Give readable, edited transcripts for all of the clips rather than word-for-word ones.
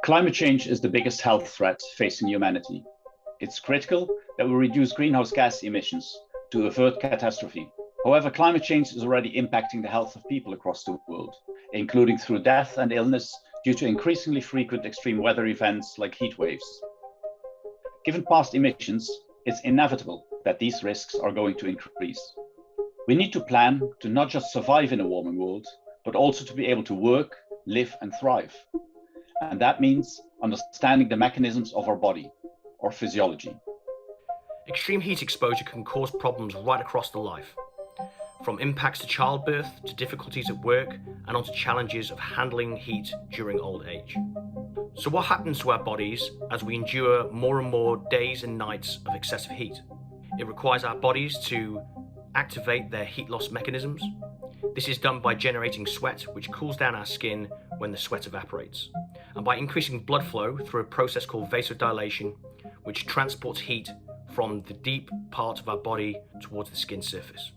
Climate change is the biggest health threat facing humanity. It's critical that we reduce greenhouse gas emissions to avert catastrophe. However, climate change is already impacting the health of people across the world, including through death and illness due to increasingly frequent extreme weather events like heat waves. Given past emissions, it's inevitable that these risks are going to increase. We need to plan to not just survive in a warming world, but also to be able to work, live, and thrive. And that means understanding the mechanisms of our body, or physiology. Extreme heat exposure can cause problems right across the life, from impacts to childbirth, to difficulties at work, and onto challenges of handling heat during old age. So what happens to our bodies as we endure more and more days and nights of excessive heat? It requires our bodies to activate their heat loss mechanisms. This is done by generating sweat, which cools down our skin when the sweat evaporates, and by increasing blood flow through a process called vasodilation, which transports heat from the deep part of our body towards the skin surface.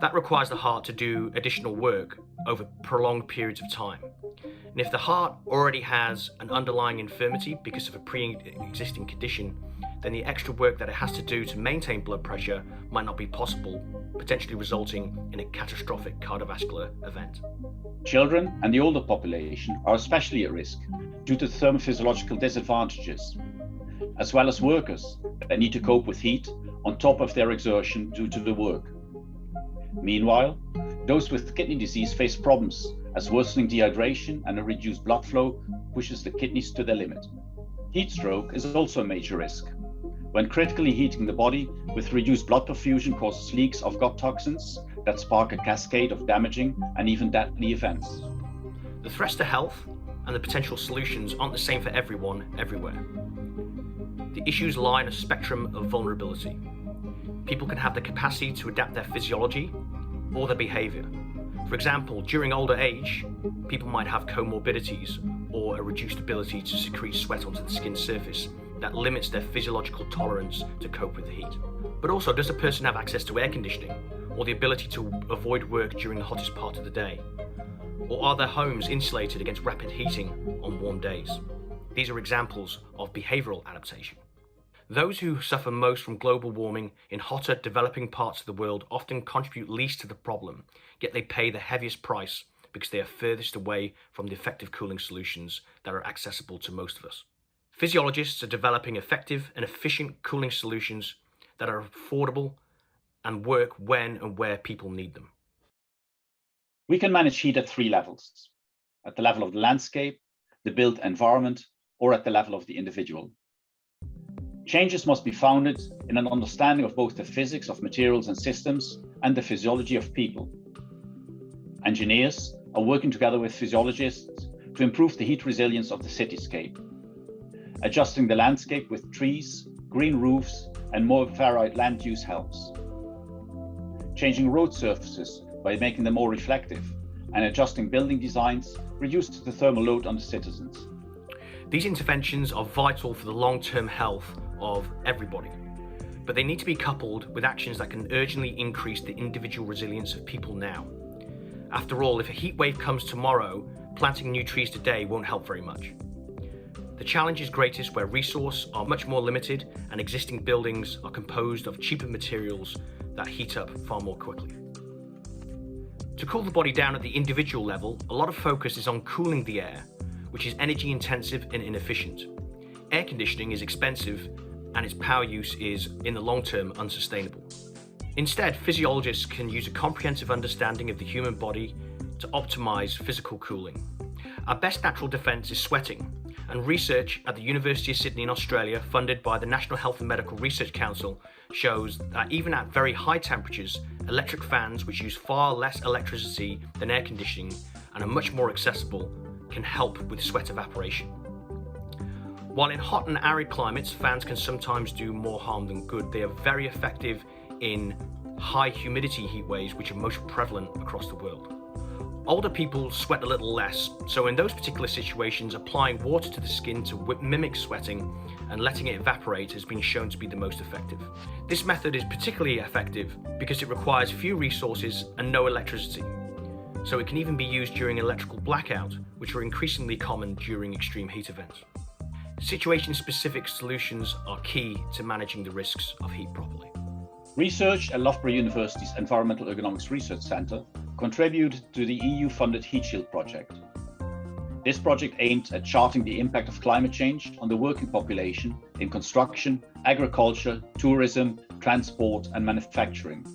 That requires the heart to do additional work over prolonged periods of time. And if the heart already has an underlying infirmity because of a pre-existing condition, then the extra work that it has to do to maintain blood pressure might not be possible, potentially resulting in a catastrophic cardiovascular event. Children and the older population are especially at risk due to thermophysiological disadvantages, as well as workers that need to cope with heat on top of their exertion due to the work. Meanwhile, those with kidney disease face problems as worsening dehydration and a reduced blood flow pushes the kidneys to their limit. Heat stroke is also a major risk, when critically heating the body with reduced blood perfusion causes leaks of gut toxins that spark a cascade of damaging and even deadly events. The threats to health and the potential solutions aren't the same for everyone, everywhere. The issues lie in a spectrum of vulnerability. People can have the capacity to adapt their physiology or their behavior. For example, during older age, people might have comorbidities or a reduced ability to secrete sweat onto the skin surface that limits their physiological tolerance to cope with the heat. But also, does a person have access to air conditioning or the ability to avoid work during the hottest part of the day? Or are their homes insulated against rapid heating on warm days? These are examples of behavioral adaptation. Those who suffer most from global warming in hotter, developing parts of the world often contribute least to the problem, yet they pay the heaviest price because they are furthest away from the effective cooling solutions that are accessible to most of us. Physiologists are developing effective and efficient cooling solutions that are affordable and work when and where people need them. We can manage heat at 3 levels: at the level of the landscape, the built environment, or at the level of the individual. Changes must be founded in an understanding of both the physics of materials and systems and the physiology of people. Engineers are working together with physiologists to improve the heat resilience of the cityscape. Adjusting the landscape with trees, green roofs, and more varied land use helps. Changing road surfaces by making them more reflective, and adjusting building designs reduces the thermal load on the citizens. These interventions are vital for the long-term health of everybody, but they need to be coupled with actions that can urgently increase the individual resilience of people now. After all, if a heat wave comes tomorrow, planting new trees today won't help very much. The challenge is greatest where resources are much more limited and existing buildings are composed of cheaper materials that heat up far more quickly. To cool the body down at the individual level, a lot of focus is on cooling the air, which is energy intensive and inefficient. Air conditioning is expensive and its power use is, in the long term, unsustainable. Instead, physiologists can use a comprehensive understanding of the human body to optimize physical cooling. Our best natural defense is sweating, and research at the University of Sydney in Australia, funded by the National Health and Medical Research Council, shows that even at very high temperatures, electric fans, which use far less electricity than air conditioning and are much more accessible, can help with sweat evaporation. While in hot and arid climates, fans can sometimes do more harm than good, they are very effective in high humidity heat waves, which are most prevalent across the world. Older people sweat a little less, so in those particular situations, applying water to the skin to mimic sweating and letting it evaporate has been shown to be the most effective. This method is particularly effective because it requires few resources and no electricity. so it can even be used during electrical blackout, which are increasingly common during extreme heat events. Situation-specific solutions are key to managing the risks of heat properly. Research at Loughborough University's Environmental Ergonomics Research Centre contributed to the EU-funded Heat Shield project. This project aimed at charting the impact of climate change on the working population in construction, agriculture, tourism, transport and manufacturing.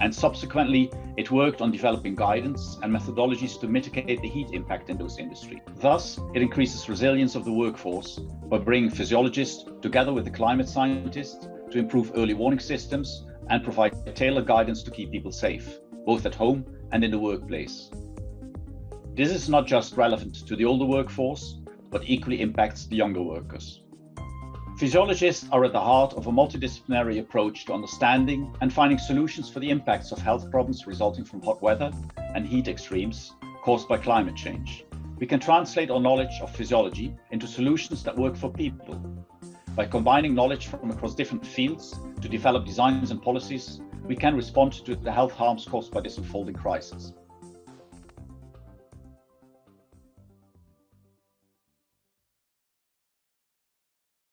And subsequently, it worked on developing guidance and methodologies to mitigate the heat impact in those industries. Thus, it increases resilience of the workforce by bringing physiologists together with the climate scientists to improve early warning systems and provide tailored guidance to keep people safe, both at home and in the workplace. This is not just relevant to the older workforce, but equally impacts the younger workers. Physiologists are at the heart of a multidisciplinary approach to understanding and finding solutions for the impacts of health problems resulting from hot weather and heat extremes caused by climate change. We can translate our knowledge of physiology into solutions that work for people. By combining knowledge from across different fields to develop designs and policies, we can respond to the health harms caused by this unfolding crisis.